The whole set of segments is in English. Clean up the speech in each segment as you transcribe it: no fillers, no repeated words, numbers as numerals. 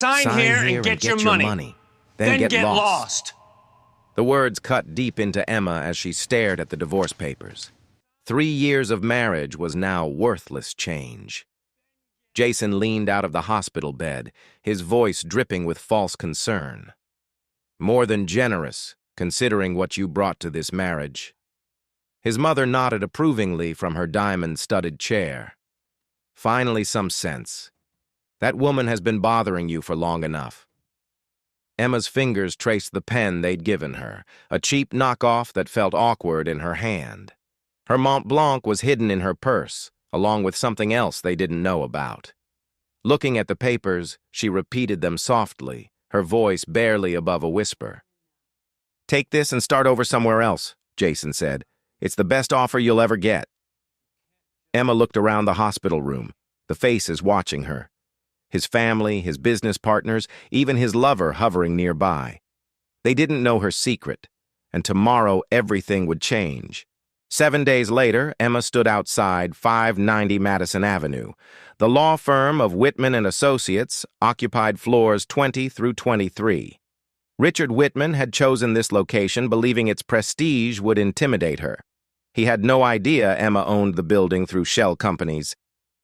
Sign here and get your money. Then Then get lost. The words cut deep into Emma as she stared at the divorce papers. 3 years of marriage was now worthless change. Jason leaned out of the hospital bed, his voice dripping with false concern. More than generous, considering what you brought to this marriage. His mother nodded approvingly from her diamond-studded chair. Finally, some sense. That woman has been bothering you for long enough. Emma's fingers traced the pen they'd given her, a cheap knockoff that felt awkward in her hand. Her Mont Blanc was hidden in her purse, along with something else they didn't know about. Looking at the papers, she repeated them softly, her voice barely above a whisper. "Take this and start over somewhere else," Jason said. "It's the best offer you'll ever get." Emma looked around the hospital room, the faces watching her. His family, his business partners, even his lover hovering nearby. They didn't know her secret, and tomorrow everything would change. 7 days later, Emma stood outside 590 Madison Avenue. The law firm of Whitman and Associates occupied floors 20 through 23. Richard Whitman had chosen this location believing its prestige would intimidate her. He had no idea Emma owned the building through shell companies.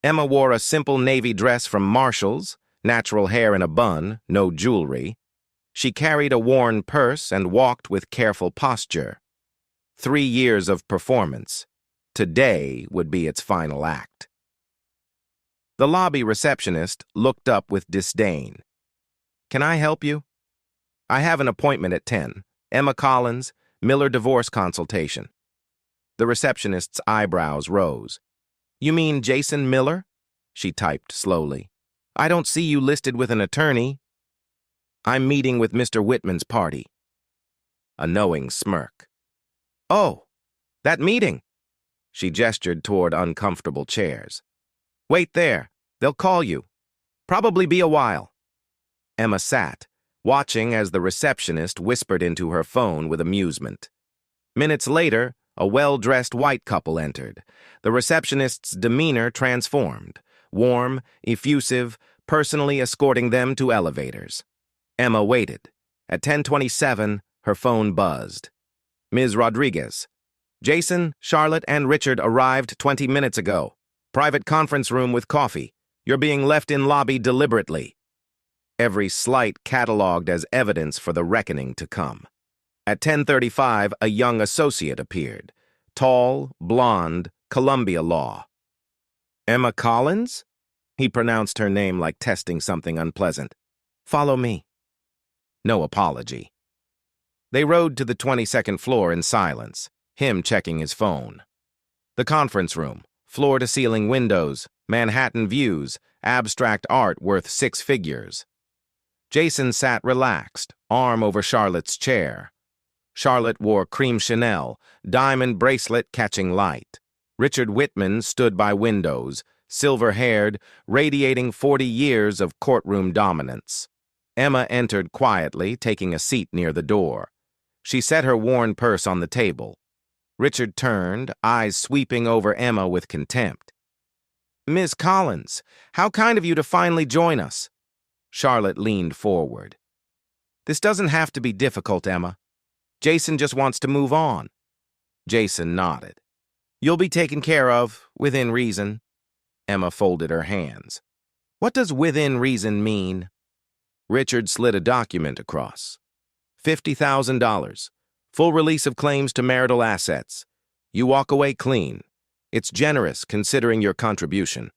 Emma wore a simple navy dress from Marshall's, natural hair in a bun, no jewelry. She carried a worn purse and walked with careful posture. 3 years of performance. Today would be its final act. The lobby receptionist looked up with disdain. "Can I help you?" "I have an appointment at 10. Emma Collins, Miller divorce consultation." The receptionist's eyebrows rose. "You mean Jason Miller?" She typed slowly. "I don't see you listed with an attorney." "I'm meeting with Mr. Whitman's party." A knowing smirk. "Oh, that meeting." She gestured toward uncomfortable chairs. "Wait there. They'll call you. Probably be a while." Emma sat, watching as the receptionist whispered into her phone with amusement. Minutes later, a well-dressed white couple entered. The receptionist's demeanor transformed, warm, effusive, personally escorting them to elevators. Emma waited. At 10:27, her phone buzzed. "Ms. Rodriguez. Jason, Charlotte, and Richard arrived 20 minutes ago. Private conference room with coffee. You're being left in lobby deliberately." Every slight catalogued as evidence for the reckoning to come. At 10:35, a young associate appeared. Tall, blonde, Columbia law. "Emma Collins?" He pronounced her name like testing something unpleasant. "Follow me." No apology. They rode to the 22nd floor in silence, him checking his phone. The conference room, floor-to-ceiling windows, Manhattan views, abstract art worth 6 figures. Jason sat relaxed, arm over Charlotte's chair. Charlotte wore cream Chanel, diamond bracelet catching light. Richard Whitman stood by windows, silver-haired, radiating 40 years of courtroom dominance. Emma entered quietly, taking a seat near the door. She set her worn purse on the table. Richard turned, eyes sweeping over Emma with contempt. "Ms. Collins, how kind of you to finally join us." Charlotte leaned forward. "This doesn't have to be difficult, Emma. Jason just wants to move on." Jason nodded. "You'll be taken care of, within reason." Emma folded her hands. "What does within reason mean?" Richard slid a document across. $50,000. Full release of claims to marital assets. You walk away clean. It's generous, considering your contribution.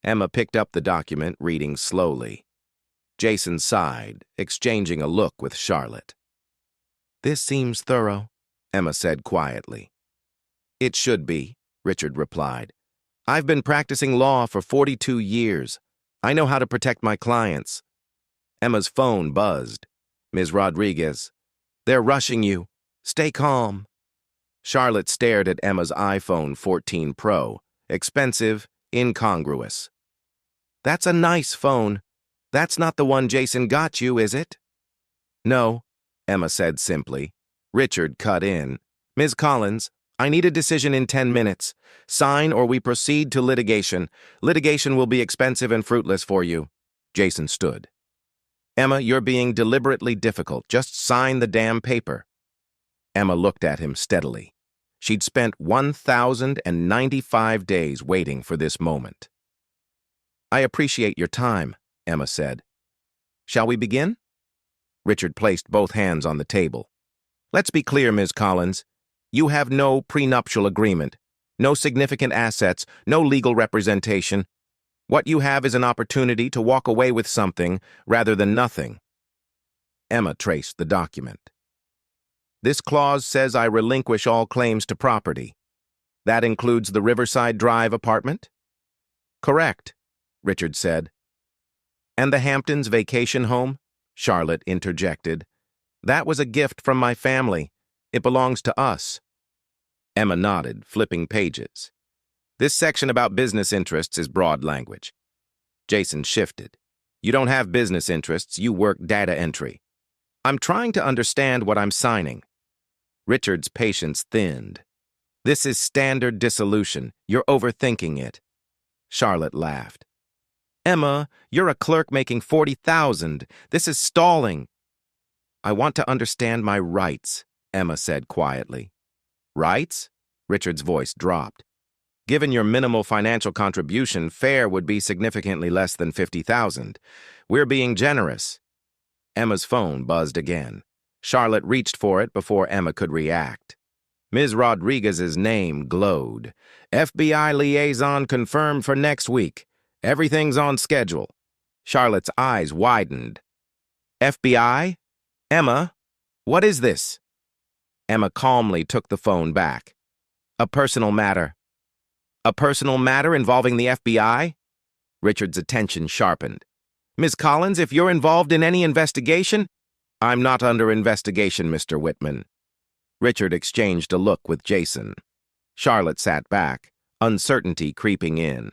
Emma picked up the document, reading slowly. Jason sighed, exchanging a look with Charlotte. "This seems thorough," Emma said quietly. "It should be," Richard replied. "I've been practicing law for 42 years. I know how to protect my clients." Emma's phone buzzed. "Ms. Rodriguez, they're rushing you. Stay calm." Charlotte stared at Emma's iPhone 14 Pro. Expensive, incongruous. "That's a nice phone. That's not the one Jason got you, is it?" "No," Emma said simply. Richard cut in. "Ms. Collins, I need a decision in 10 minutes. Sign or we proceed to litigation. Litigation will be expensive and fruitless for you." Jason stood. Emma, you're being deliberately difficult. Just sign the damn paper. Emma looked at him steadily. She'd spent 1,095 days waiting for this moment. I appreciate your time, Emma said. Shall we begin? Richard placed both hands on the table. Let's be clear, Ms. Collins. You have no prenuptial agreement, no significant assets, no legal representation. What you have is an opportunity to walk away with something rather than nothing. Emma traced the document. This clause says I relinquish all claims to property. That includes the Riverside Drive apartment? Correct, Richard said. And the Hamptons vacation home? Charlotte interjected. That was a gift from my family. It belongs to us. Emma nodded, flipping pages. This section about business interests is broad language. Jason shifted. You don't have business interests, you work data entry. I'm trying to understand what I'm signing. Richard's patience thinned. This is standard dissolution. You're overthinking it. Charlotte laughed. Emma, you're a clerk making $40,000. This is stalling. I want to understand my rights, Emma said quietly. Rights? Richard's voice dropped. Given your minimal financial contribution, fare would be significantly less than $50,000. We're being generous. Emma's phone buzzed again. Charlotte reached for it before Emma could react. Ms. Rodriguez's name glowed. FBI liaison confirmed for next week. Everything's on schedule. Charlotte's eyes widened. FBI? Emma? What is this? Emma calmly took the phone back. A personal matter. A personal matter involving the FBI? Richard's attention sharpened. Ms. Collins, if you're involved in any investigation, I'm not under investigation, Mr. Whitman. Richard exchanged a look with Jason. Charlotte sat back, uncertainty creeping in.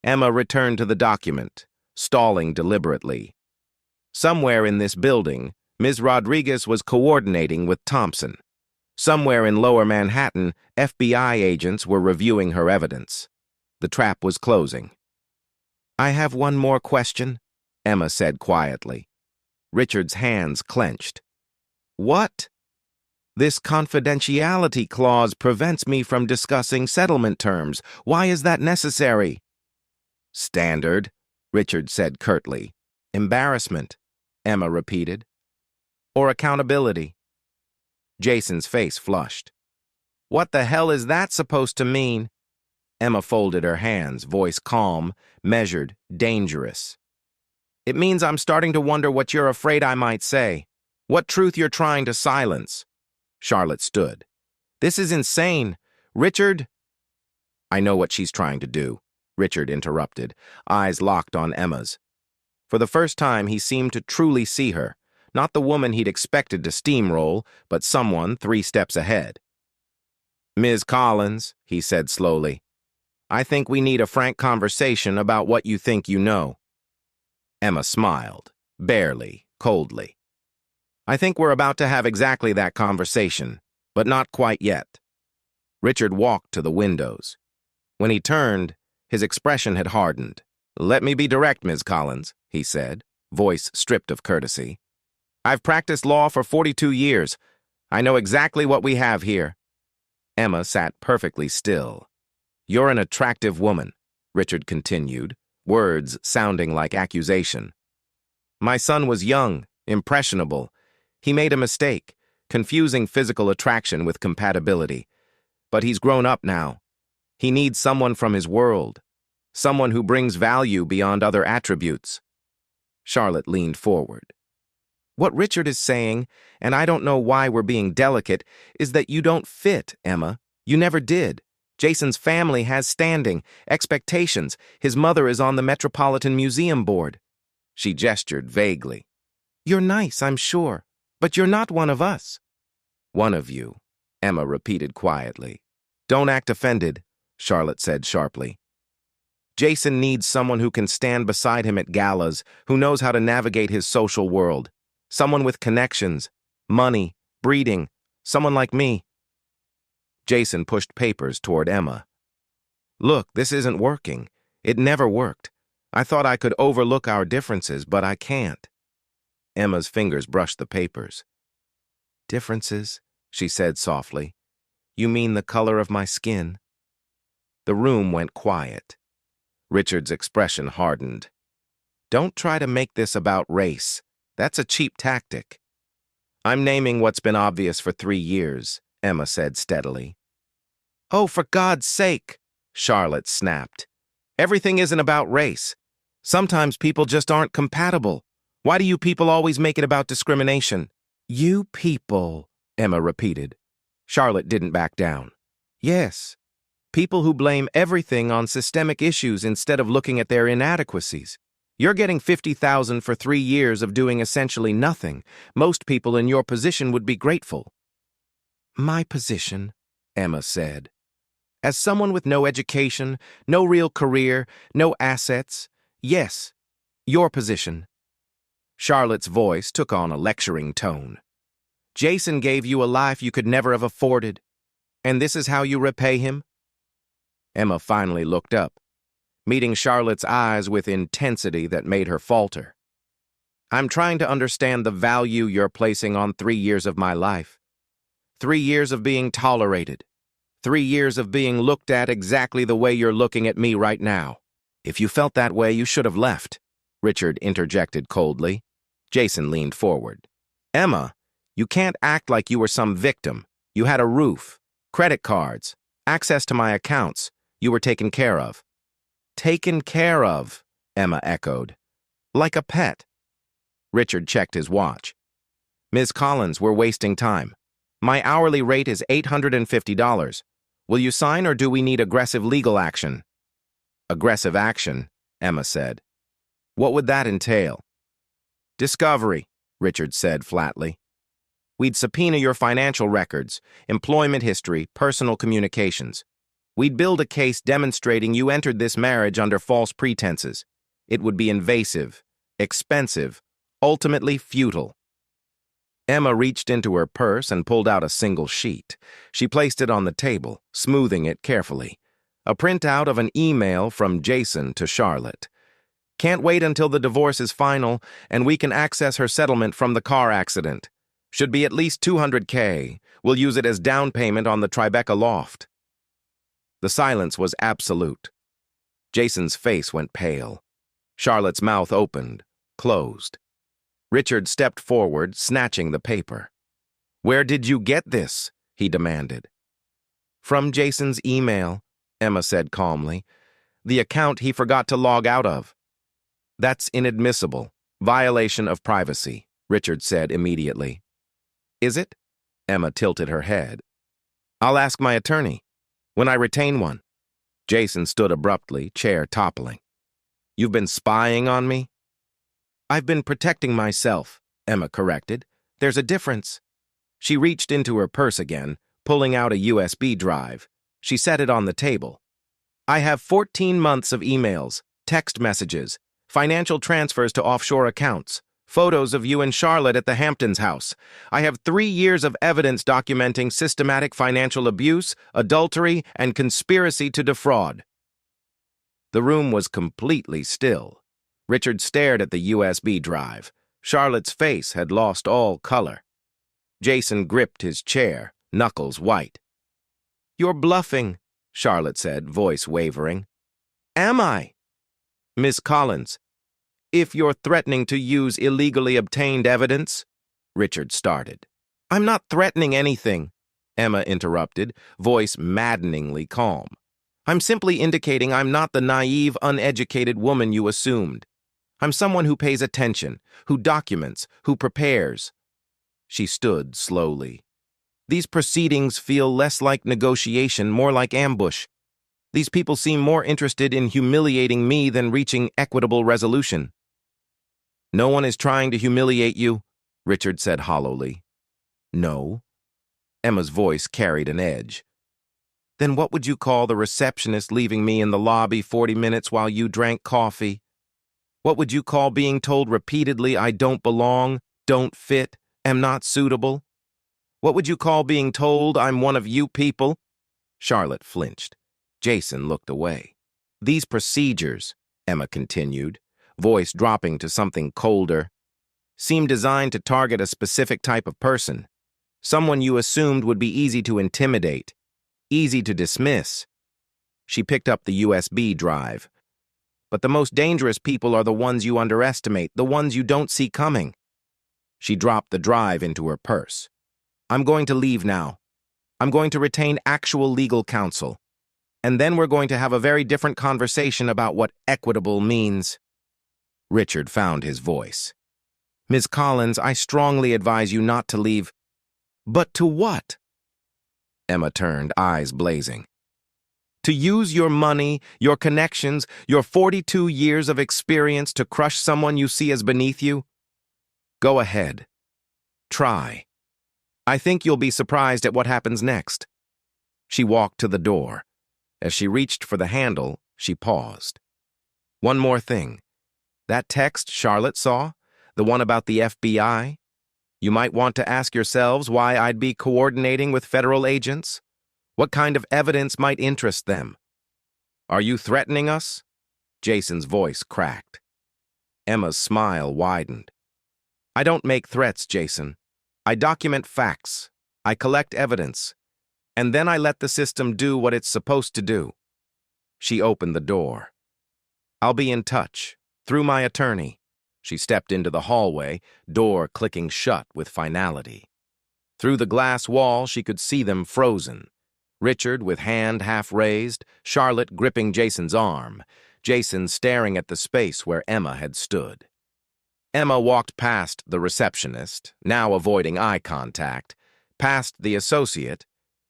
Emma returned to the document, stalling deliberately. Somewhere in this building, Ms. Rodriguez was coordinating with Thompson. Somewhere in Lower Manhattan, FBI agents were reviewing her evidence. The trap was closing. I have one more question, Emma said quietly. Richard's hands clenched. What? This confidentiality clause prevents me from discussing settlement terms. Why is that necessary? Standard, Richard said curtly. Embarrassment, Emma repeated. Or accountability? Jason's face flushed. What the hell is that supposed to mean? Emma folded her hands, voice calm, measured, dangerous. It means I'm starting to wonder what you're afraid I might say. What truth you're trying to silence. Charlotte stood. This is insane. Richard... I know what she's trying to do, Richard interrupted, eyes locked on Emma's. For the first time, he seemed to truly see her, not the woman he'd expected to steamroll, but someone 3 steps ahead. Ms. Collins, he said slowly, I think we need a frank conversation about what you think you know. Emma smiled, barely, coldly. I think we're about to have exactly that conversation, but not quite yet. Richard walked to the windows. When he turned, his expression had hardened. Let me be direct, Ms. Collins, he said, voice stripped of courtesy. I've practiced law for 42 years. I know exactly what we have here. Emma sat perfectly still. You're an attractive woman, Richard continued, words sounding like accusation. My son was young, impressionable. He made a mistake, confusing physical attraction with compatibility. But he's grown up now. He needs someone from his world, someone who brings value beyond other attributes. Charlotte leaned forward. What Richard is saying, and I don't know why we're being delicate, is that you don't fit, Emma. You never did. Jason's family has standing, expectations. His mother is on the Metropolitan Museum Board. She gestured vaguely. You're nice, I'm sure, but you're not one of us. One of you, Emma repeated quietly. Don't act offended, Charlotte said sharply. Jason needs someone who can stand beside him at galas, who knows how to navigate his social world. Someone with connections, money, breeding, someone like me. Jason pushed papers toward Emma. Look, this isn't working. It never worked. I thought I could overlook our differences, but I can't. Emma's fingers brushed the papers. Differences, she said softly. You mean the color of my skin? The room went quiet. Richard's expression hardened. Don't try to make this about race. That's a cheap tactic. I'm naming what's been obvious for 3 years, Emma said steadily. Oh, for God's sake, Charlotte snapped. Everything isn't about race. Sometimes people just aren't compatible. Why do you people always make it about discrimination? You people, Emma repeated. Charlotte didn't back down. Yes, people who blame everything on systemic issues instead of looking at their inadequacies. You're getting $50,000 for 3 years of doing essentially nothing. Most people in your position would be grateful. My position, Emma said. As someone with no education, no real career, no assets, yes, your position. Charlotte's voice took on a lecturing tone. Jason gave you a life you could never have afforded, and this is how you repay him? Emma finally looked up, meeting Charlotte's eyes with intensity that made her falter. I'm trying to understand the value you're placing on 3 years of my life. 3 years of being tolerated. 3 years of being looked at exactly the way you're looking at me right now. If you felt that way, you should have left, Richard interjected coldly. Jason leaned forward. Emma, you can't act like you were some victim. You had a roof, credit cards, access to my accounts. You were taken care of. Taken care of, Emma echoed. Like a pet. Richard checked his watch. Ms. Collins, we're wasting time. My hourly rate is $850. Will you sign or do we need aggressive legal action? Aggressive action, Emma said. What would that entail? Discovery, Richard said flatly. We'd subpoena your financial records, employment history, personal communications. We'd build a case demonstrating you entered this marriage under false pretenses. It would be invasive, expensive, ultimately futile. Emma reached into her purse and pulled out a single sheet. She placed it on the table, smoothing it carefully. A printout of an email from Jason to Charlotte. Can't wait until the divorce is final and we can access her settlement from the car accident. Should be at least $200K. We'll use it as down payment on the Tribeca loft. The silence was absolute. Jason's face went pale. Charlotte's mouth opened, closed. Richard stepped forward, snatching the paper. Where did you get this? He demanded. From Jason's email, Emma said calmly. The account he forgot to log out of. That's inadmissible. Violation of privacy, Richard said immediately. Is it? Emma tilted her head. I'll ask my attorney. When I retain one. Jason stood abruptly, chair toppling. You've been spying on me? I've been protecting myself, Emma corrected. There's a difference. She reached into her purse again, pulling out a USB drive. She set it on the table. I have 14 months of emails, text messages, financial transfers to offshore accounts, photos of you and Charlotte at the Hamptons house. I have 3 years of evidence documenting systematic financial abuse, adultery, and conspiracy to defraud. The room was completely still. Richard stared at the USB drive. Charlotte's face had lost all color. Jason gripped his chair, knuckles white. You're bluffing, Charlotte said, voice wavering. Am I? Miss Collins, if you're threatening to use illegally obtained evidence, Richard started. I'm not threatening anything, Emma interrupted, voice maddeningly calm. I'm simply indicating I'm not the naive, uneducated woman you assumed. I'm someone who pays attention, who documents, who prepares. She stood slowly. These proceedings feel less like negotiation, more like ambush. These people seem more interested in humiliating me than reaching equitable resolution. No one is trying to humiliate you, Richard said hollowly. No. Emma's voice carried an edge. Then what would you call the receptionist leaving me in the lobby 40 minutes while you drank coffee? What would you call being told repeatedly I don't belong, don't fit, am not suitable? What would you call being told I'm one of you people? Charlotte flinched. Jason looked away. These procedures, Emma continued, voice dropping to something colder. seemed designed to target a specific type of person, someone you assumed would be easy to intimidate, easy to dismiss. She picked up the USB drive. But the most dangerous people are the ones you underestimate, the ones you don't see coming. She dropped the drive into her purse. I'm going to leave now. I'm going to retain actual legal counsel. And then we're going to have a very different conversation about what equitable means. Richard found his voice. Ms. Collins, I strongly advise you not to leave. But to what? Emma turned, eyes blazing. To use your money, your connections, your 42 years of experience to crush someone you see as beneath you? Go ahead. Try. I think you'll be surprised at what happens next. She walked to the door. As she reached for the handle, she paused. One more thing. That text Charlotte saw, the one about the FBI, you might want to ask yourselves why I'd be coordinating with federal agents. What kind of evidence might interest them? Are you threatening us? Jason's voice cracked. Emma's smile widened. I don't make threats, Jason. I document facts. I collect evidence. And then I let the system do what it's supposed to do. She opened the door. I'll be in touch, through my attorney. She stepped into the hallway, door clicking shut with finality. Through the glass wall, she could see them frozen. Richard with hand half raised, Charlotte gripping Jason's arm, Jason staring at the space where Emma had stood. Emma walked past the receptionist, now avoiding eye contact, past the associate,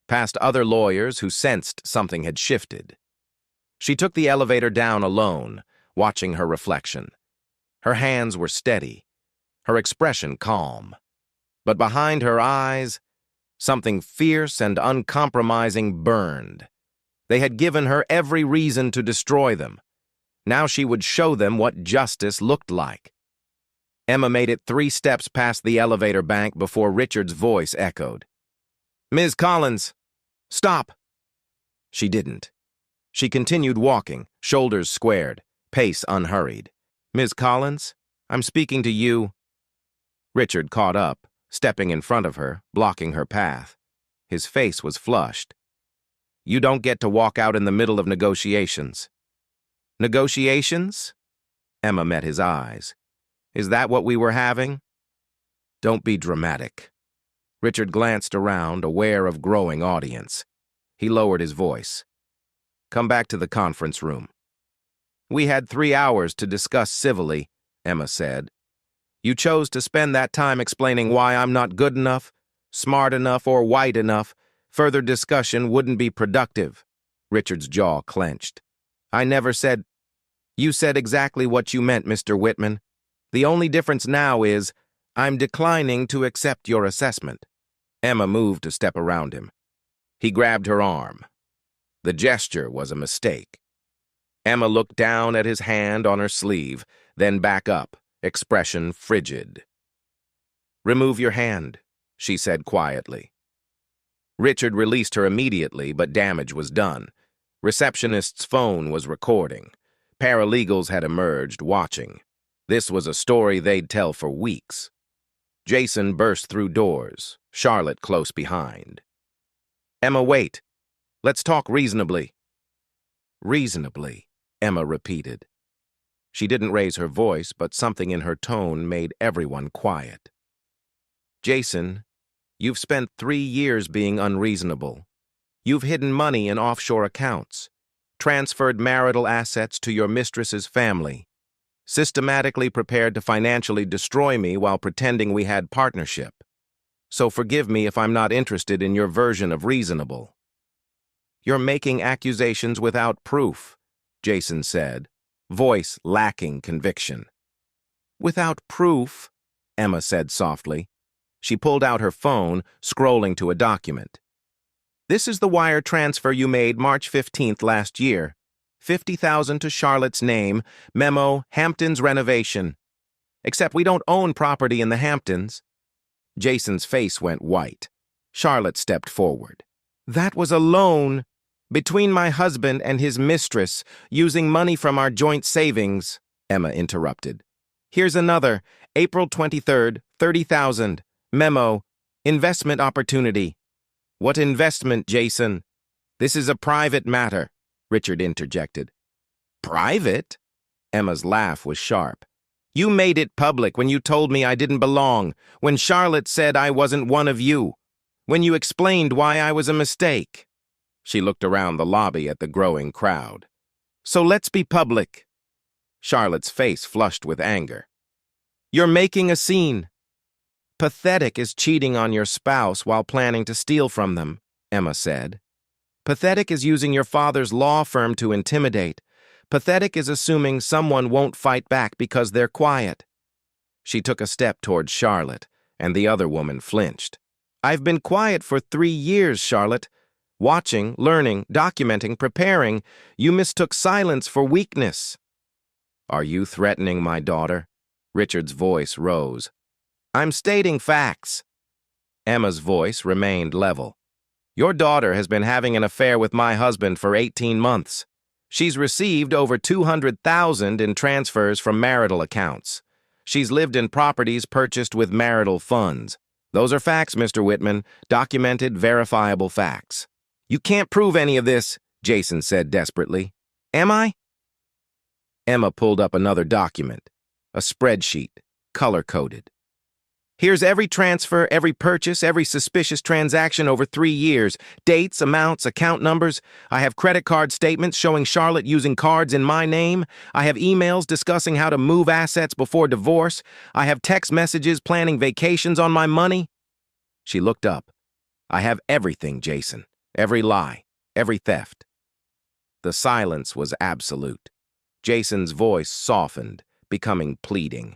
past other lawyers who sensed something had shifted. She took the elevator down alone, watching her reflection. Her hands were steady, her expression calm. But behind her eyes, something fierce and uncompromising burned. They had given her every reason to destroy them. Now she would show them what justice looked like. Emma made it 3 steps past the elevator bank before Richard's voice echoed. Ms. Collins, stop! She didn't. She continued walking, shoulders squared, pace unhurried. Ms. Collins, I'm speaking to you. Richard caught up, stepping in front of her, blocking her path. His face was flushed. You don't get to walk out in the middle of negotiations. Negotiations? Emma met his eyes. Is that what we were having? Don't be dramatic. Richard glanced around, aware of growing audience. He lowered his voice. Come back to the conference room. We had 3 hours to discuss civilly, Emma said. You chose to spend that time explaining why I'm not good enough, smart enough, or white enough. Further discussion wouldn't be productive. Richard's jaw clenched. I never said... You said exactly what you meant, Mr. Whitman. The only difference now is, I'm declining to accept your assessment. Emma moved a step around him. He grabbed her arm. The gesture was a mistake. Emma looked down at his hand on her sleeve, then back up, expression frigid. Remove your hand, she said quietly. Richard released her immediately, but damage was done. Receptionist's phone was recording. Paralegals had emerged, watching. This was a story they'd tell for weeks. Jason burst through doors, Charlotte close behind. Emma, wait. Let's talk reasonably. Reasonably, Emma repeated. She didn't raise her voice, but something in her tone made everyone quiet. Jason, you've spent 3 years being unreasonable. You've hidden money in offshore accounts, transferred marital assets to your mistress's family, systematically prepared to financially destroy me while pretending we had partnership. So forgive me if I'm not interested in your version of reasonable. You're making accusations without proof, Jason said, voice lacking conviction. Without proof, Emma said softly. She pulled out her phone, scrolling to a document. This is the wire transfer you made March 15th last year. $50,000 to Charlotte's name, memo, Hamptons renovation. Except we don't own property in the Hamptons. Jason's face went white. Charlotte stepped forward. That was a loan between my husband and his mistress, using money from our joint savings, Emma interrupted. Here's another, April 23rd, 30,000. Memo, investment opportunity. What investment, Jason? This is a private matter, Richard interjected. Private? Emma's laugh was sharp. You made it public when you told me I didn't belong, when Charlotte said I wasn't one of you, when you explained why I was a mistake. She looked around the lobby at the growing crowd. So let's be public. Charlotte's face flushed with anger. You're making a scene. Pathetic is cheating on your spouse while planning to steal from them, Emma said. Pathetic is using your father's law firm to intimidate. Pathetic is assuming someone won't fight back because they're quiet. She took a step towards Charlotte, and the other woman flinched. I've been quiet for 3 years, Charlotte. Watching, learning, documenting, preparing. You mistook silence for weakness. Are you threatening my daughter? Richard's voice rose. I'm stating facts. Emma's voice remained level. Your daughter has been having an affair with my husband for 18 months. She's received over $200,000 in transfers from marital accounts. She's lived in properties purchased with marital funds. Those are facts, Mr. Whitman, documented, verifiable facts. You can't prove any of this, Jason said desperately. Am I? Emma pulled up another document, a spreadsheet, color-coded. Here's every transfer, every purchase, every suspicious transaction over 3 years. Dates, amounts, account numbers. I have credit card statements showing Charlotte using cards in my name. I have emails discussing how to move assets before divorce. I have text messages planning vacations on my money. She looked up. I have everything, Jason. Every lie. Every theft. The silence was absolute. Jason's voice softened, becoming pleading.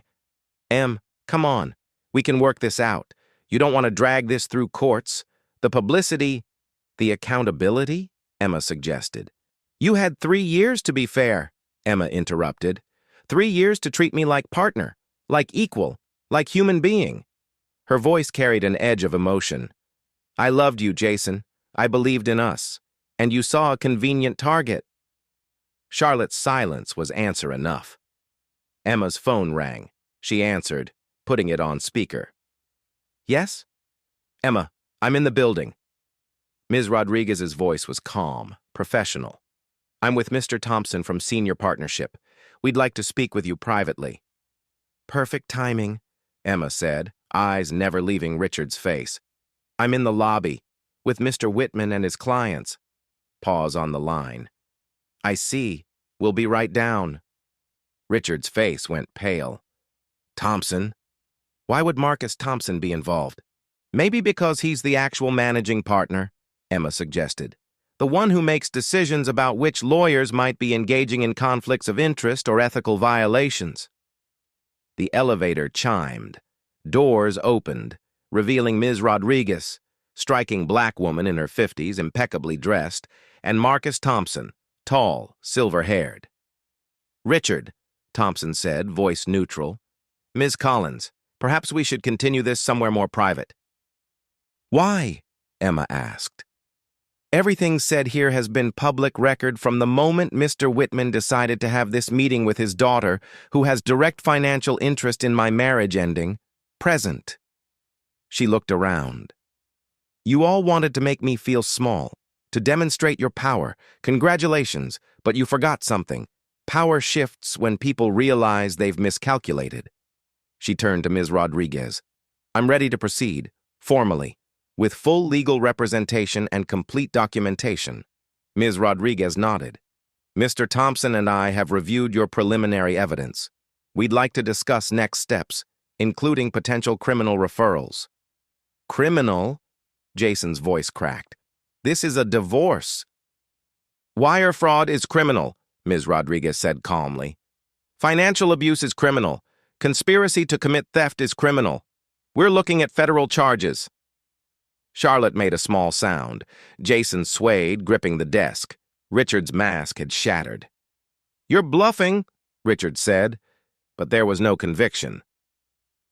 Em, come on. We can work this out. You don't want to drag this through courts. The publicity, the accountability, Emma suggested. You had 3 years to be fair, Emma interrupted. 3 years to treat me like partner, like equal, like human being. Her voice carried an edge of emotion. I loved you, Jason. I believed in us. And you saw a convenient target. Charlotte's silence was answer enough. Emma's phone rang. She answered, putting it on speaker. Yes? Emma, I'm in the building. Ms. Rodriguez's voice was calm, professional. I'm with Mr. Thompson from Senior Partnership. We'd like to speak with you privately. Perfect timing, Emma said, eyes never leaving Richard's face. I'm in the lobby, with Mr. Whitman and his clients. Pause on the line. I see. We'll be right down. Richard's face went pale. Thompson? Why would Marcus Thompson be involved? Maybe because he's the actual managing partner, Emma suggested. The one who makes decisions about which lawyers might be engaging in conflicts of interest or ethical violations. The elevator chimed. Doors opened, revealing Ms. Rodriguez, striking black woman in her 50s, impeccably dressed, and Marcus Thompson, tall, silver-haired. Richard, Thompson said, voice neutral. Ms. Collins, perhaps we should continue this somewhere more private. Why? Emma asked. Everything said here has been public record from the moment Mr. Whitman decided to have this meeting with his daughter, who has direct financial interest in my marriage ending, present. She looked around. You all wanted to make me feel small, to demonstrate your power. Congratulations, but you forgot something. Power shifts when people realize they've miscalculated. She turned to Ms. Rodriguez. I'm ready to proceed, formally, with full legal representation and complete documentation. Ms. Rodriguez nodded. Mr. Thompson and I have reviewed your preliminary evidence. We'd like to discuss next steps, including potential criminal referrals. Criminal? Jason's voice cracked. This is a divorce. Wire fraud is criminal, Ms. Rodriguez said calmly. Financial abuse is criminal. Conspiracy to commit theft is criminal. We're looking at federal charges. Charlotte made a small sound. Jason swayed, gripping the desk. Richard's mask had shattered. You're bluffing, Richard said, but there was no conviction.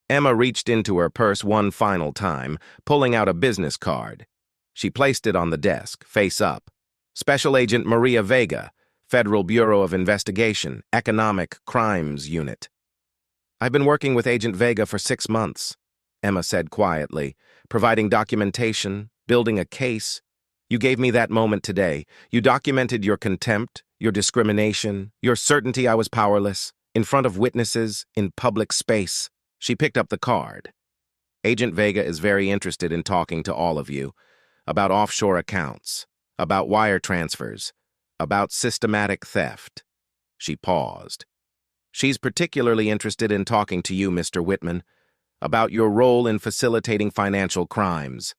Emma reached into her purse one final time, pulling out a business card. She placed it on the desk, face up. Special Agent Maria Vega, Federal Bureau of Investigation, Economic Crimes Unit. I've been working with Agent Vega for 6 months, Emma said quietly, providing documentation, building a case. You gave me that moment today. You documented your contempt, your discrimination, your certainty I was powerless, in front of witnesses, in public space. She picked up the card. Agent Vega is very interested in talking to all of you about offshore accounts, about wire transfers, about systematic theft. She paused. She's particularly interested in talking to you, Mr. Whitman, about your role in facilitating financial crimes.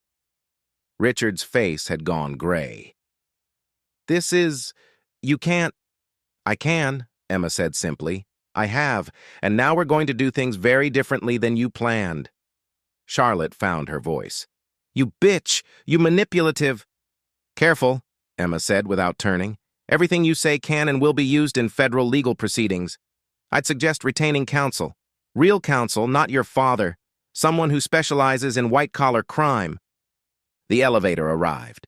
Richard's face had gone gray. You can't. I can, Emma said simply. I have, and now we're going to do things very differently than you planned. Charlotte found her voice. You bitch! You manipulative! Careful, Emma said without turning. Everything you say can and will be used in federal legal proceedings. I'd suggest retaining counsel. Real counsel, not your father. Someone who specializes in white-collar crime. The elevator arrived.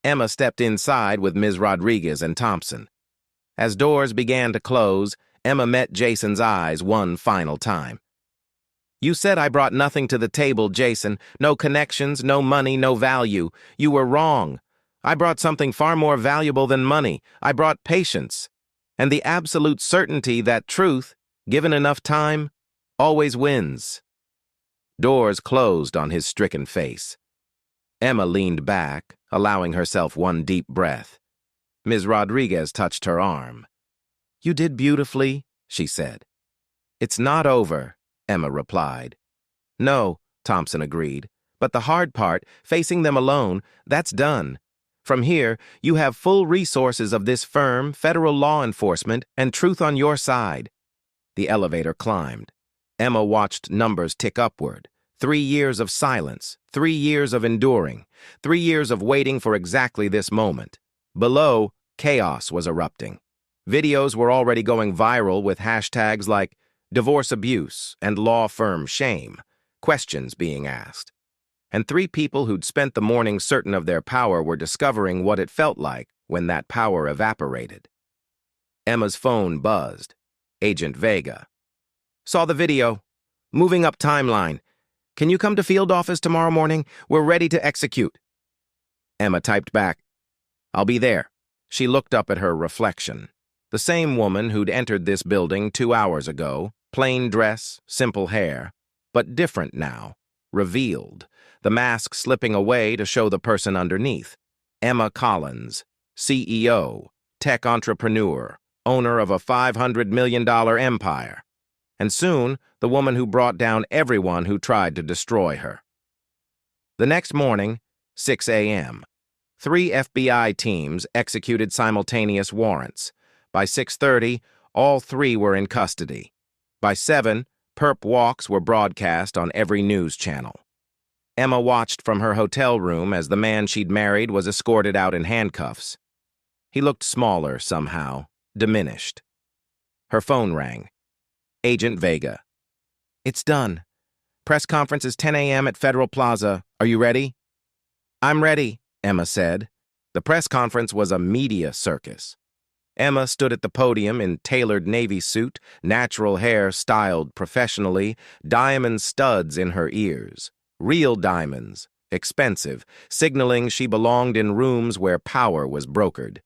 Emma stepped inside with Ms. Rodriguez and Thompson. As doors began to close, Emma met Jason's eyes one final time. You said I brought nothing to the table, Jason. No connections, no money, no value. You were wrong. I brought something far more valuable than money. I brought patience. And the absolute certainty that truth, given enough time, always wins. Doors closed on his stricken face. Emma leaned back, allowing herself one deep breath. Ms. Rodriguez touched her arm. You did beautifully, she said. It's not over, Emma replied. No, Thompson agreed. But the hard part, facing them alone, that's done. From here, you have full resources of this firm, federal law enforcement, and truth on your side. The elevator climbed. Emma watched numbers tick upward. 3 years of silence, 3 years of enduring, 3 years of waiting for exactly this moment. Below, chaos was erupting. Videos were already going viral with hashtags like divorce abuse and law firm shame, questions being asked. And 3 people who'd spent the morning certain of their power were discovering what it felt like when that power evaporated. Emma's phone buzzed. Agent Vega. Saw the video. Moving up timeline. Can you come to field office tomorrow morning? We're ready to execute. Emma typed back. I'll be there. She looked up at her reflection. The same woman who'd entered this building 2 hours ago, plain dress, simple hair, but different now, revealed, the mask slipping away to show the person underneath. Emma Collins, CEO, tech entrepreneur, owner of a $500 million empire. And soon, the woman who brought down everyone who tried to destroy her. The next morning, 6 a.m., 3 FBI teams executed simultaneous warrants. By 6:30, all 3 were in custody. By 7, perp walks were broadcast on every news channel. Emma watched from her hotel room as the man she'd married was escorted out in handcuffs. He looked smaller somehow, diminished. Her phone rang. Agent Vega. It's done. Press conference is 10 a.m. at Federal Plaza. Are you ready? I'm ready, Emma said. The press conference was a media circus. Emma stood at the podium in tailored navy suit, natural hair styled professionally, diamond studs in her ears. Real diamonds, expensive, signaling she belonged in rooms where power was brokered.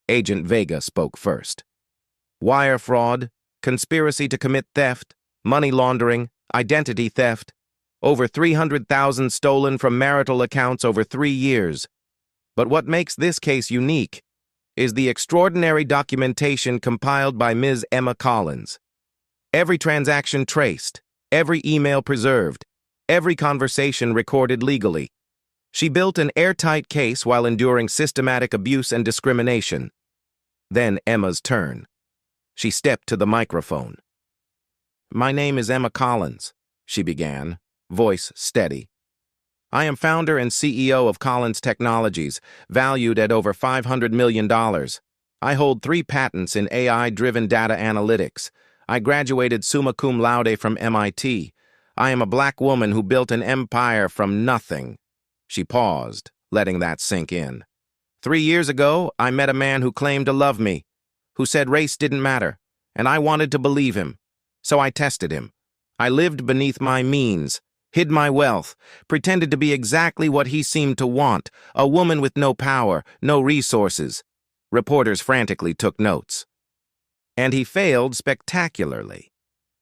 Agent Vega spoke first. Wire fraud, conspiracy to commit theft, money laundering, identity theft. Over 300,000 stolen from marital accounts over 3 years. But what makes this case unique is the extraordinary documentation compiled by Ms. Emma Collins. Every transaction traced, every email preserved, every conversation recorded legally. She built an airtight case while enduring systematic abuse and discrimination. Then Emma's turn. She stepped to the microphone. My name is Emma Collins, she began, voice steady. I am founder and CEO of Collins Technologies, valued at over $500 million. I hold 3 patents in AI-driven data analytics. I graduated summa cum laude from MIT. I am a black woman who built an empire from nothing. She paused, letting that sink in. 3 years ago, I met a man who claimed to love me, who said race didn't matter, and I wanted to believe him. So I tested him, I lived beneath my means, hid my wealth, pretended to be exactly what he seemed to want, a woman with no power, no resources. Reporters frantically took notes. And he failed spectacularly.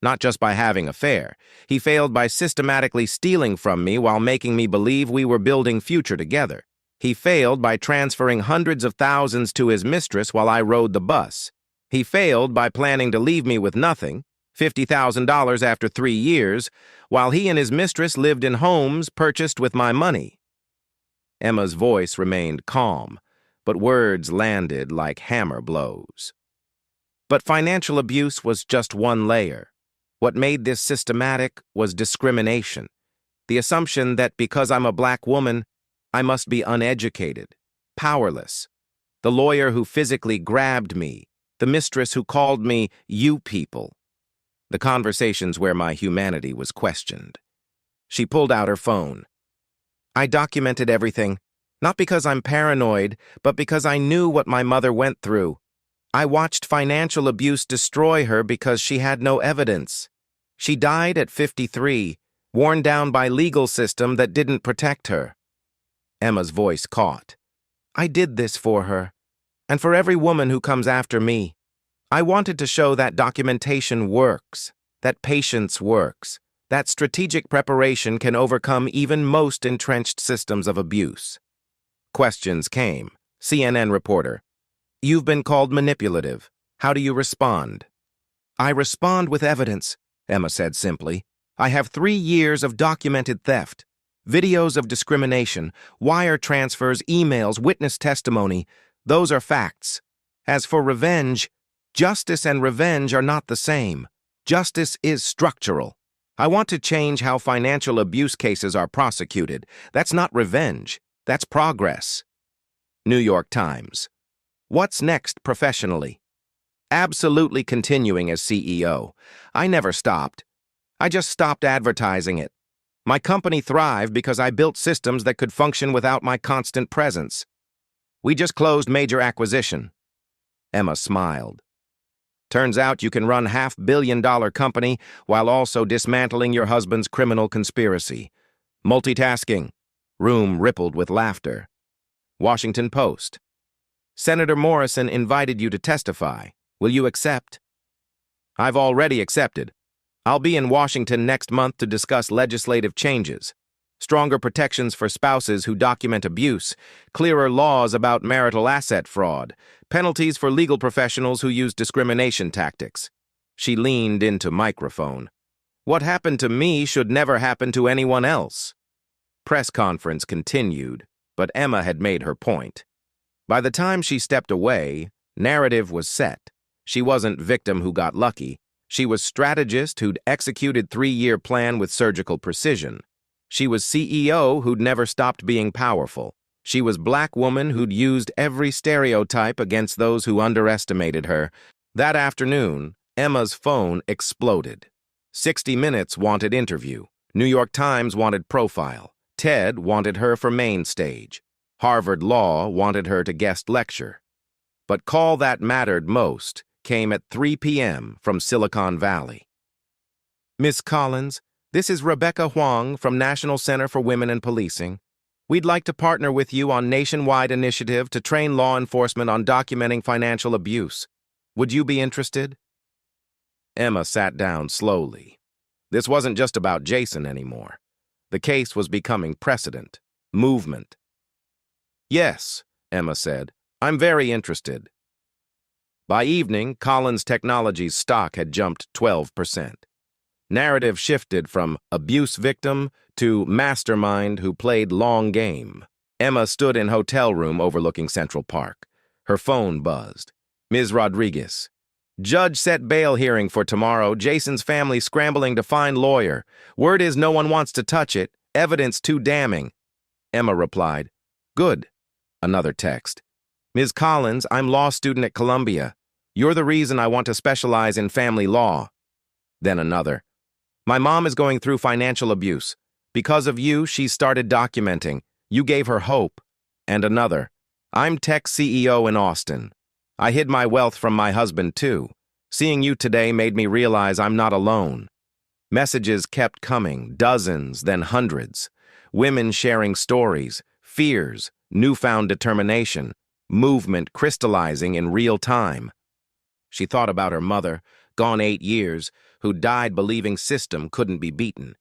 Not just by having a affair. He failed by systematically stealing from me while making me believe we were building future together. He failed by transferring hundreds of thousands to his mistress while I rode the bus. He failed by planning to leave me with nothing, $50,000 after 3 years, while he and his mistress lived in homes purchased with my money. Emma's voice remained calm, but words landed like hammer blows. But financial abuse was just one layer. What made this systematic was discrimination. The assumption that because I'm a black woman, I must be uneducated, powerless. The lawyer who physically grabbed me, the mistress who called me "you people." The conversations where my humanity was questioned. She pulled out her phone. I documented everything, not because I'm paranoid, but because I knew what my mother went through. I watched financial abuse destroy her because she had no evidence. She died at 53, worn down by legal system that didn't protect her. Emma's voice caught. I did this for her, and for every woman who comes after me. I wanted to show that documentation works, that patience works, that strategic preparation can overcome even most entrenched systems of abuse. Questions came. CNN reporter. You've been called manipulative. How do you respond? I respond with evidence, Emma said simply. I have 3 years of documented theft, videos of discrimination, wire transfers, emails, witness testimony. Those are facts. As for revenge, justice and revenge are not the same. Justice is structural. I want to change how financial abuse cases are prosecuted. That's not revenge. That's progress. New York Times. What's next professionally? Absolutely continuing as CEO. I never stopped. I just stopped advertising it. My company thrived because I built systems that could function without my constant presence. We just closed major acquisition. Emma smiled. Turns out you can run $500 million company while also dismantling your husband's criminal conspiracy. Multitasking. Room rippled with laughter. Washington Post. Senator Morrison invited you to testify. Will you accept? I've already accepted. I'll be in Washington next month to discuss legislative changes, stronger protections for spouses who document abuse, clearer laws about marital asset fraud, penalties for legal professionals who use discrimination tactics. She leaned into microphone. What happened to me should never happen to anyone else. Press conference continued, but Emma had made her point. By the time she stepped away, narrative was set. She wasn't victim who got lucky. She was strategist who'd executed 3-year plan with surgical precision. She was CEO who'd never stopped being powerful. She was black woman who'd used every stereotype against those who underestimated her. That afternoon, Emma's phone exploded. 60 Minutes wanted interview. New York Times wanted profile. TED wanted her for main stage. Harvard Law wanted her to guest lecture. But call that mattered most came at 3 p.m. from Silicon Valley. Miss Collins, this is Rebecca Huang from National Center for Women in Policing. We'd like to partner with you on nationwide initiative to train law enforcement on documenting financial abuse. Would you be interested? Emma sat down slowly. This wasn't just about Jason anymore. The case was becoming precedent, movement. Yes, Emma said. I'm very interested. By evening, Collins Technologies' stock had jumped 12%. Narrative shifted from abuse victim to mastermind who played long game. Emma stood in hotel room overlooking Central Park. Her phone buzzed. Ms. Rodriguez. Judge set bail hearing for tomorrow. Jason's family scrambling to find lawyer. Word is no one wants to touch it. Evidence too damning. Emma replied. Good. Another text. Ms. Collins, I'm law student at Columbia. You're the reason I want to specialize in family law. Then another. My mom is going through financial abuse. Because of you, she started documenting. You gave her hope. And another. I'm tech CEO in Austin. I hid my wealth from my husband, too. Seeing you today made me realize I'm not alone. Messages kept coming, dozens, then hundreds. Women sharing stories, fears, newfound determination, movement crystallizing in real time. She thought about her mother, gone 8 years, who died believing system couldn't be beaten.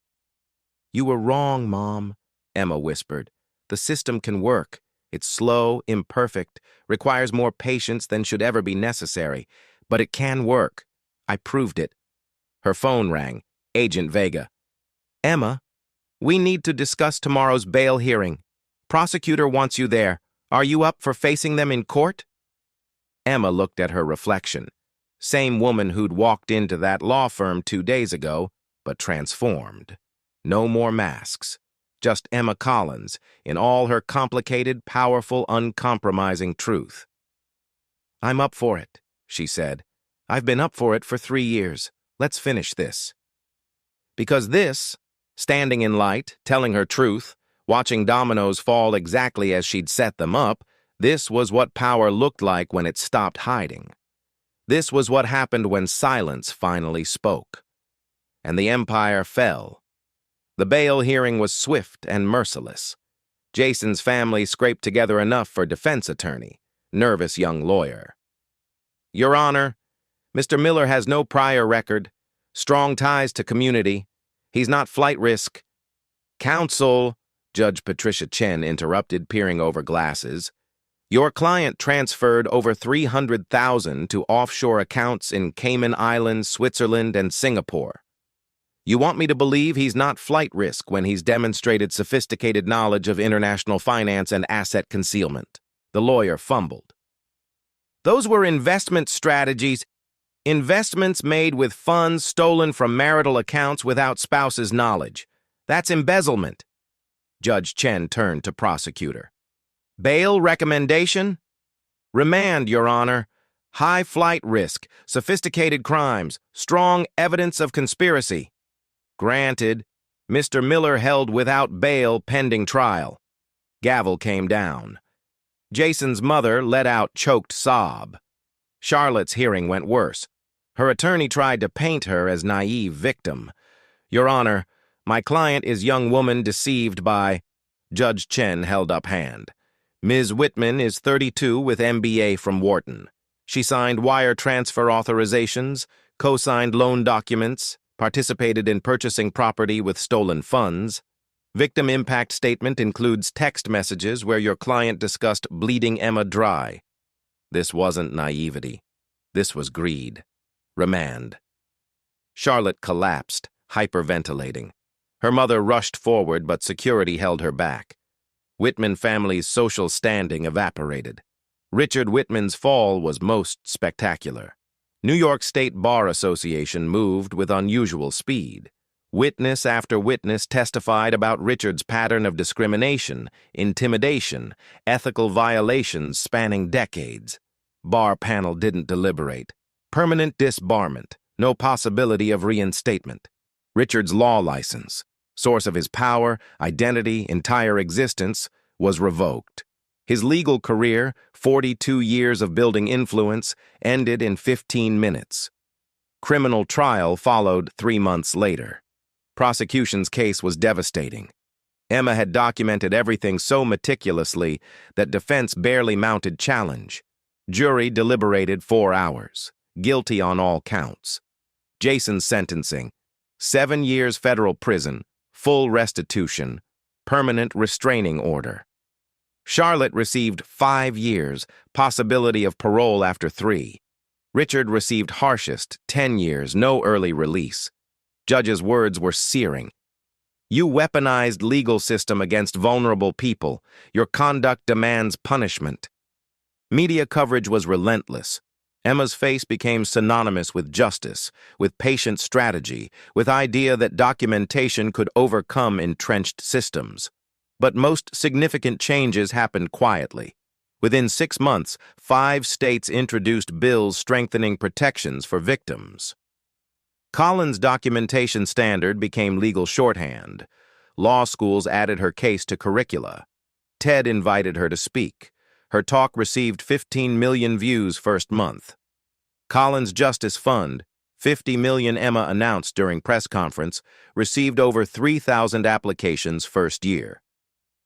"You were wrong, Mom," Emma whispered. "The system can work. It's slow, imperfect, requires more patience than should ever be necessary. But it can work. I proved it." Her phone rang. Agent Vega. "Emma, we need to discuss tomorrow's bail hearing. Prosecutor wants you there. Are you up for facing them in court?" Emma looked at her reflection. Same woman who'd walked into that law firm 2 days ago, but transformed. No more masks. Just Emma Collins, in all her complicated, powerful, uncompromising truth. "I'm up for it," she said. "I've been up for it for 3 years. Let's finish this." Because this, standing in light, telling her truth, watching dominoes fall exactly as she'd set them up, this was what power looked like when it stopped hiding. This was what happened when silence finally spoke. And the empire fell. The bail hearing was swift and merciless. Jason's family scraped together enough for defense attorney, nervous young lawyer. "Your Honor, Mr. Miller has no prior record, strong ties to community. He's not flight risk." "Counsel," Judge Patricia Chen interrupted, peering over glasses. "Your client transferred over $300,000 to offshore accounts in Cayman Islands, Switzerland, and Singapore. You want me to believe he's not flight risk when he's demonstrated sophisticated knowledge of international finance and asset concealment?" The lawyer fumbled. "Those were investment strategies. Investments made with funds stolen from marital accounts without spouse's knowledge. That's embezzlement." Judge Chen turned to prosecutor. "Bail recommendation?" "Remand, Your Honor. High flight risk, sophisticated crimes, strong evidence of conspiracy." "Granted. Mr. Miller held without bail pending trial." Gavel came down. Jason's mother let out choked sob. Charlotte's hearing went worse. Her attorney tried to paint her as naive victim. "Your Honor, my client is young woman deceived by—" Judge Chen held up hand. "Ms. Whitman is 32 with MBA from Wharton. She signed wire transfer authorizations, co-signed loan documents, participated in purchasing property with stolen funds. Victim impact statement includes text messages where your client discussed bleeding Emma dry. This wasn't naivety. This was greed. Remand." Charlotte collapsed, hyperventilating. Her mother rushed forward, but security held her back. Whitman family's social standing evaporated. Richard Whitman's fall was most spectacular. New York State Bar Association moved with unusual speed. Witness after witness testified about Richard's pattern of discrimination, intimidation, ethical violations spanning decades. Bar panel didn't deliberate. Permanent disbarment, no possibility of reinstatement. Richard's law license, source of his power, identity, entire existence, was revoked. His legal career, 42 years of building influence, ended in 15 minutes. Criminal trial followed 3 months later. Prosecution's case was devastating. Emma had documented everything so meticulously that defense barely mounted challenge. Jury deliberated 4 hours. Guilty on all counts. Jason's sentencing: 7 years federal prison, full restitution, permanent restraining order. Charlotte received 5 years, possibility of parole after 3. Richard received harshest, 10 years, no early release. Judge's words were searing. "You weaponized legal system against vulnerable people. Your conduct demands punishment." Media coverage was relentless. Emma's face became synonymous with justice, with patient strategy, with idea that documentation could overcome entrenched systems. But most significant changes happened quietly. Within 6 months, 5 states introduced bills strengthening protections for victims. Collins' documentation standard became legal shorthand. Law schools added her case to curricula. TED invited her to speak. Her talk received 15 million views first month. Collins Justice Fund, 50 million, Emma announced during press conference, received over 3,000 applications first year.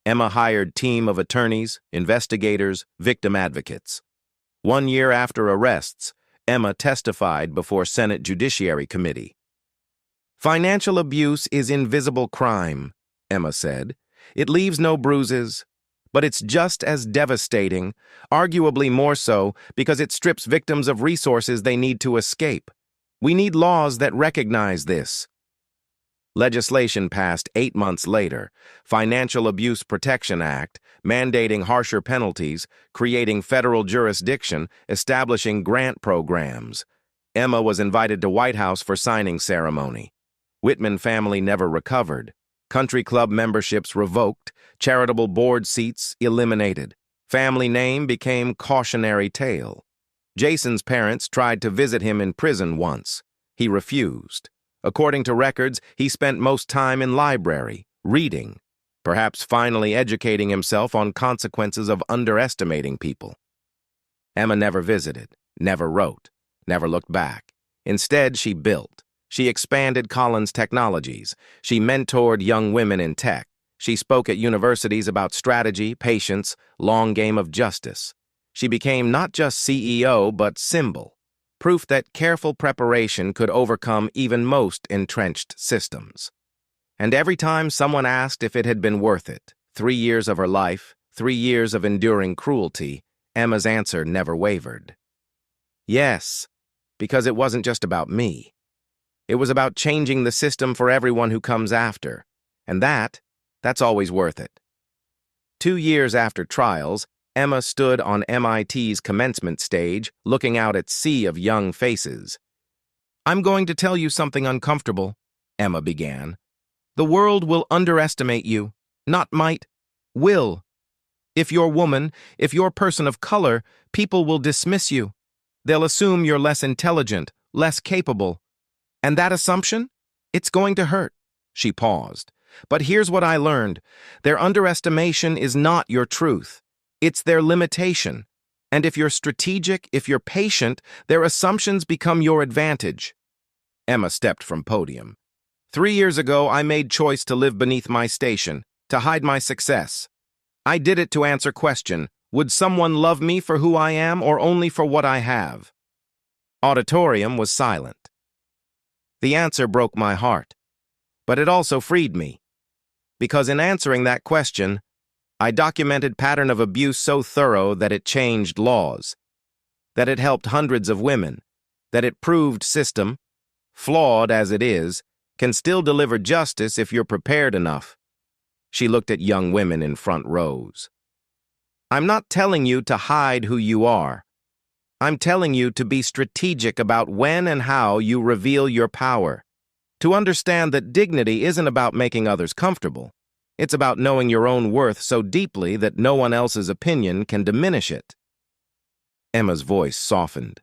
Emma hired team of attorneys, investigators, victim advocates. 1 year after arrests, Emma testified before Senate Judiciary Committee. "Financial abuse is invisible crime," Emma said. "It leaves no bruises, but it's just as devastating, arguably more so because it strips victims of resources they need to escape. We need laws that recognize this." Legislation passed 8 months later, Financial Abuse Protection Act, mandating harsher penalties, creating federal jurisdiction, establishing grant programs. Emma was invited to White House for signing ceremony. Whitman family never recovered. Country club memberships revoked, charitable board seats eliminated. Family name became cautionary tale. Jason's parents tried to visit him in prison once. He refused. According to records, he spent most time in library, reading, perhaps finally educating himself on consequences of underestimating people. Emma never visited, never wrote, never looked back. Instead, she built. She expanded Collins Technologies. She mentored young women in tech. She spoke at universities about strategy, patience, long game of justice. She became not just CEO, but symbol, proof that careful preparation could overcome even most entrenched systems. And every time someone asked if it had been worth it, 3 years of her life, 3 years of enduring cruelty, Emma's answer never wavered. Yes, because it wasn't just about me. It was about changing the system for everyone who comes after, and that's always worth it. 2 years after trials, Emma stood on MIT's commencement stage, looking out at sea of young faces. "I'm going to tell you something uncomfortable," Emma began. "The world will underestimate you, not might, will. If you're woman, if you're person of color, people will dismiss you. They'll assume you're less intelligent, less capable. And that assumption? It's going to hurt." She paused. "But here's what I learned. Their underestimation is not your truth. It's their limitation. And if you're strategic, if you're patient, their assumptions become your advantage." Emma stepped from podium. 3 years ago, I made choice to live beneath my station, to hide my success. I did it to answer question, would someone love me for who I am or only for what I have? Auditorium was silent. The answer broke my heart, but it also freed me. Because in answering that question, I documented pattern of abuse so thorough that it changed laws, that it helped hundreds of women, that it proved system, flawed as it is, can still deliver justice if you're prepared enough. She looked at young women in front rows. "I'm not telling you to hide who you are. I'm telling you to be strategic about when and how you reveal your power. To understand that dignity isn't about making others comfortable. It's about knowing your own worth so deeply that no one else's opinion can diminish it." Emma's voice softened.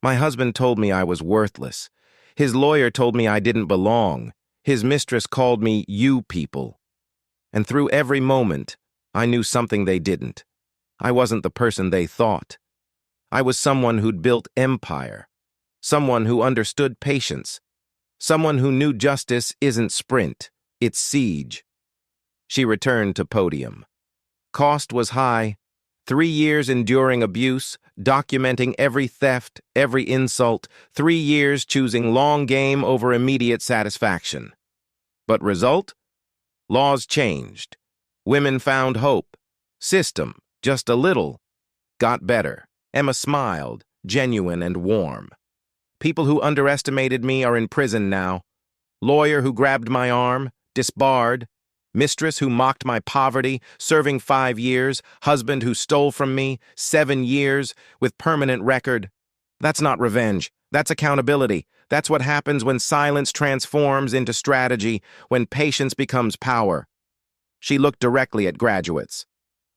"My husband told me I was worthless. His lawyer told me I didn't belong. His mistress called me you people. And through every moment, I knew something they didn't. I wasn't the person they thought. I was someone who'd built empire, someone who understood patience, someone who knew justice isn't sprint, it's siege." She returned to podium. Cost was high. 3 years enduring abuse, documenting every theft, every insult, 3 years choosing long game over immediate satisfaction. But result? Laws changed. Women found hope. System, just a little, got better. Emma smiled, genuine and warm. "People who underestimated me are in prison now. Lawyer who grabbed my arm, disbarred. Mistress who mocked my poverty, serving 5 years. Husband who stole from me, 7 years, with permanent record. That's not revenge. That's accountability. That's what happens when silence transforms into strategy, when patience becomes power." She looked directly at graduates.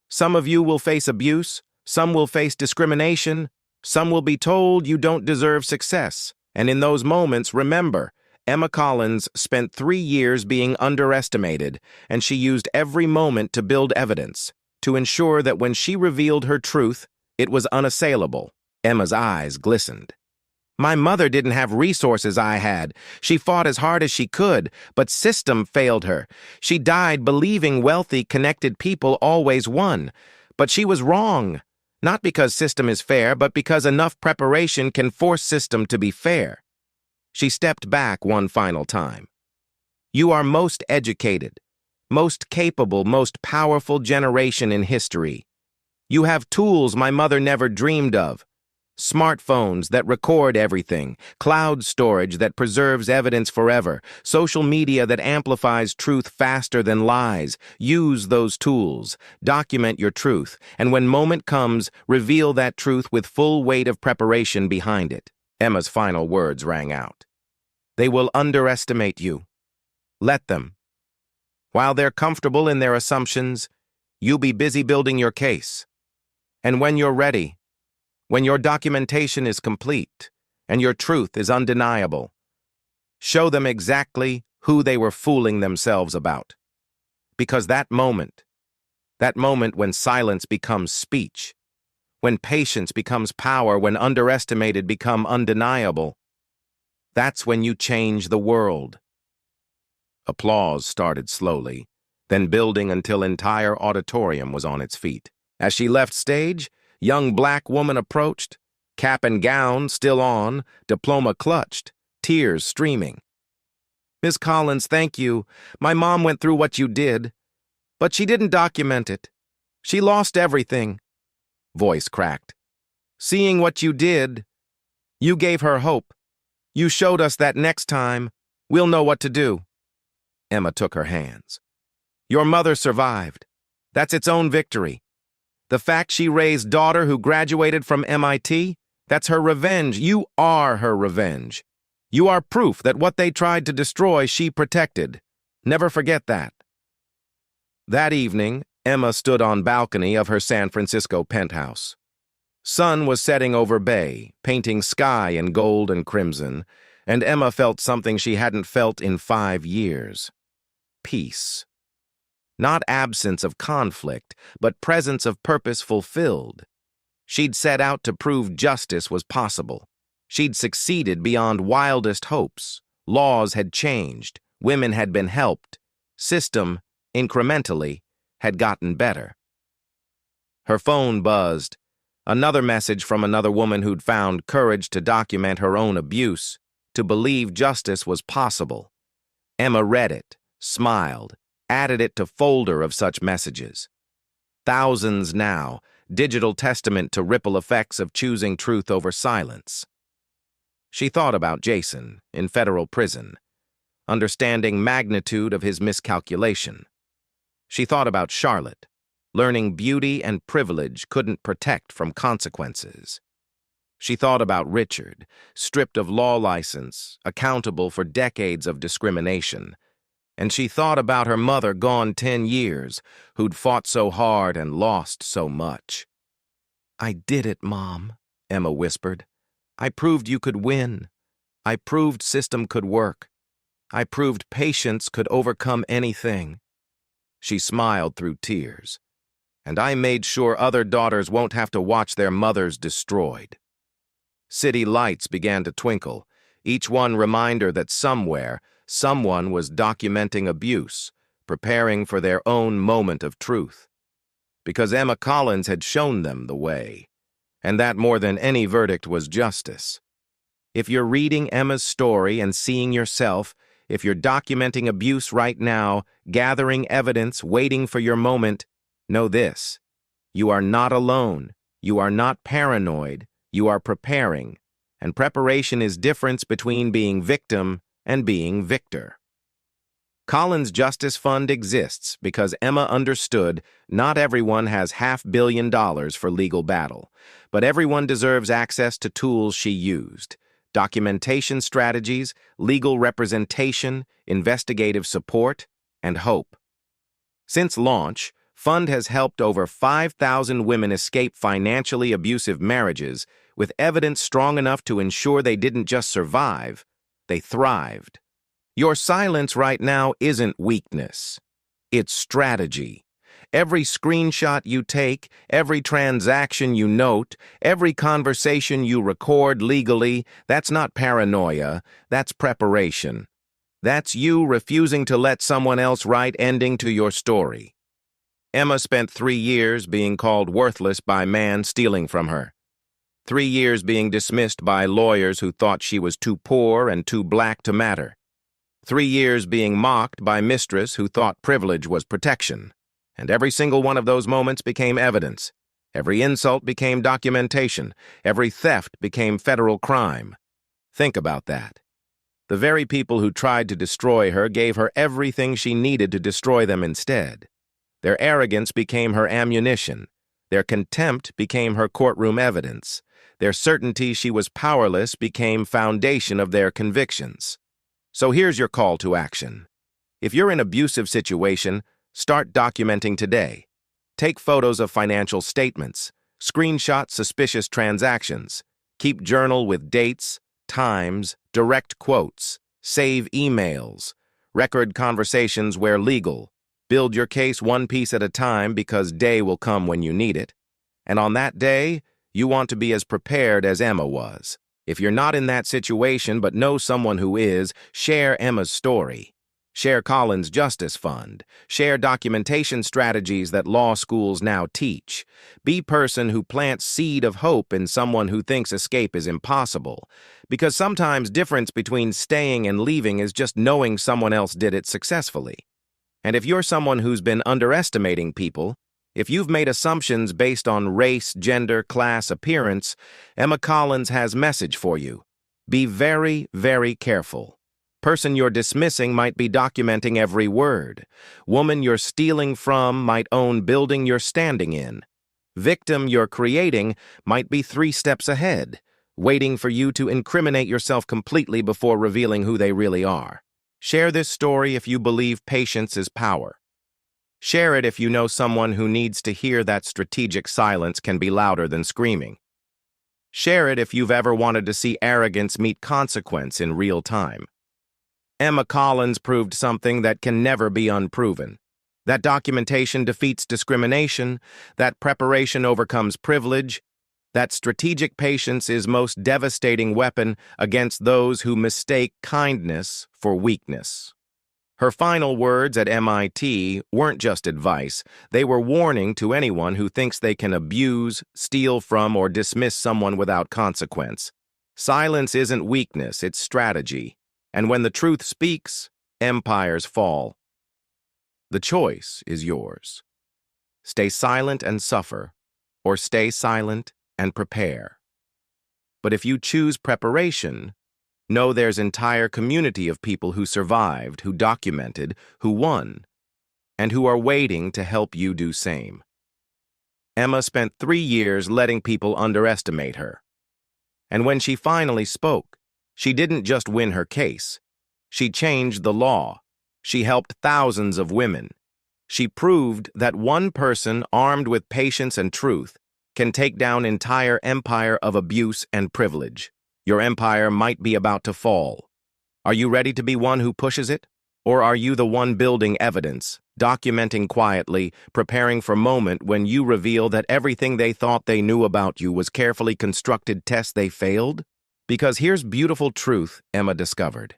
"Some of you will face abuse. Some will face discrimination. Some will be told you don't deserve success. And in those moments, remember, Emma Collins spent 3 years being underestimated, and she used every moment to build evidence, to ensure that when she revealed her truth, it was unassailable." Emma's eyes glistened. My mother didn't have resources I had. She fought as hard as she could, but system failed her. She died believing wealthy, connected people always won. But she was wrong. Not because system is fair, but because enough preparation can force system to be fair. She stepped back one final time. You are most educated, most capable, most powerful generation in history. You have tools my mother never dreamed of. Smartphones that record everything, cloud storage that preserves evidence forever, social media that amplifies truth faster than lies. Use those tools, document your truth, and when moment comes, reveal that truth with full weight of preparation behind it. Emma's final words rang out. They will underestimate you. Let them. While they're comfortable in their assumptions, you be busy building your case. And when you're ready, when your documentation is complete and your truth is undeniable, show them exactly who they were fooling themselves about. Because that moment when silence becomes speech, when patience becomes power, when underestimated become undeniable, that's when you change the world. Applause started slowly, then building until entire auditorium was on its feet. As she left stage, young black woman approached, cap and gown still on, diploma clutched, tears streaming. Miss Collins, thank you. My mom went through what you did, but she didn't document it. She lost everything. Voice cracked. Seeing what you did, you gave her hope. You showed us that next time, we'll know what to do. Emma took her hands. Your mother survived. That's its own victory. The fact she raised daughter who graduated from MIT, that's her revenge. You are her revenge. You are proof that what they tried to destroy, she protected. Never forget that. That evening, Emma stood on balcony of her San Francisco penthouse. Sun was setting over bay, painting sky in gold and crimson, and Emma felt something she hadn't felt in 5 years. Peace. Not absence of conflict, but presence of purpose fulfilled. She'd set out to prove justice was possible. She'd succeeded beyond wildest hopes. Laws had changed. Women had been helped. System, incrementally, had gotten better. Her phone buzzed. Another message from another woman who'd found courage to document her own abuse, to believe justice was possible. Emma read it, smiled, added it to folder of such messages. Thousands now, digital testament to ripple effects of choosing truth over silence. She thought about Jason in federal prison, understanding magnitude of his miscalculation. She thought about Charlotte, learning beauty and privilege couldn't protect from consequences. She thought about Richard, stripped of law license, accountable for decades of discrimination. And she thought about her mother gone 10 years, who'd fought so hard and lost so much. I did it, Mom, Emma whispered. I proved you could win. I proved system could work. I proved patience could overcome anything. She smiled through tears. And I made sure other daughters won't have to watch their mothers destroyed. City lights began to twinkle, each one reminder that somewhere, someone was documenting abuse, preparing for their own moment of truth. Because Emma Collins had shown them the way, and that more than any verdict was justice. If you're reading Emma's story and seeing yourself, if you're documenting abuse right now, gathering evidence, waiting for your moment, know this: you are not alone, you are not paranoid, you are preparing, and preparation is difference between being victim and being victor. Collins Justice Fund exists because Emma understood not everyone has $500 million for legal battle, but everyone deserves access to tools she used: documentation strategies, legal representation, investigative support, and hope. Since launch, Fund has helped over 5,000 women escape financially abusive marriages with evidence strong enough to ensure they didn't just survive, they thrived. Your silence right now isn't weakness. It's strategy. Every screenshot you take, every transaction you note, every conversation you record legally, that's not paranoia, that's preparation. That's you refusing to let someone else write ending to your story. Emma spent 3 years being called worthless by man stealing from her. 3 years being dismissed by lawyers who thought she was too poor and too black to matter. 3 years being mocked by Mistress who thought privilege was protection. And every single one of those moments became evidence. Every insult became documentation. Every theft became federal crime. Think about that. The very people who tried to destroy her gave her everything she needed to destroy them instead. Their arrogance became her ammunition. Their contempt became her courtroom evidence. Their certainty she was powerless became foundation of their convictions. So here's your call to action. If you're in an abusive situation, start documenting today. Take photos of financial statements. Screenshot suspicious transactions. Keep journal with dates, times, direct quotes. Save emails. Record conversations where legal. Build your case one piece at a time because day will come when you need it. And on that day, you want to be as prepared as Emma was. If you're not in that situation but know someone who is, share Emma's story. Share Collins' Justice Fund. Share documentation strategies that law schools now teach. Be person who plants seed of hope in someone who thinks escape is impossible. Because sometimes difference between staying and leaving is just knowing someone else did it successfully. And if you're someone who's been underestimating people, if you've made assumptions based on race, gender, class, appearance, Emma Collins has message for you. Be very, very careful. Person you're dismissing might be documenting every word. Woman you're stealing from might own building you're standing in. Victim you're creating might be 3 steps ahead, waiting for you to incriminate yourself completely before revealing who they really are. Share this story if you believe patience is power. Share it if you know someone who needs to hear that strategic silence can be louder than screaming. Share it if you've ever wanted to see arrogance meet consequence in real time. Emma Collins proved something that can never be unproven. That documentation defeats discrimination, that preparation overcomes privilege, that strategic patience is most devastating weapon against those who mistake kindness for weakness. Her final words at MIT weren't just advice, they were warning to anyone who thinks they can abuse, steal from, or dismiss someone without consequence. Silence isn't weakness, it's strategy. And when the truth speaks, empires fall. The choice is yours. Stay silent and suffer, or stay silent and prepare. But if you choose preparation, know there's an entire community of people who survived, who documented, who won, and who are waiting to help you do same. Emma spent 3 years letting people underestimate her. And when she finally spoke, she didn't just win her case. She changed the law. She helped thousands of women. She proved that one person armed with patience and truth can take down an entire empire of abuse and privilege. Your empire might be about to fall. Are you ready to be one who pushes it? Or are you the one building evidence, documenting quietly, preparing for a moment when you reveal that everything they thought they knew about you was carefully constructed tests they failed? Because here's beautiful truth Emma discovered.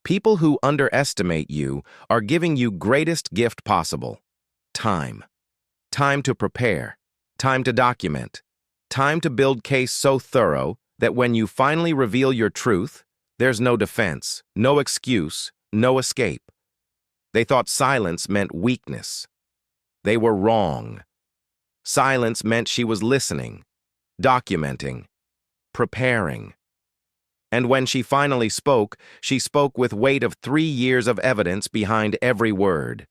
People who underestimate you are giving you greatest gift possible. Time. Time to prepare. Time to document. Time to build case so thorough that when you finally reveal your truth, there's no defense, no excuse, no escape. They thought silence meant weakness. They were wrong. Silence meant she was listening, documenting, preparing. And when she finally spoke, she spoke with weight of 3 years of evidence behind every word.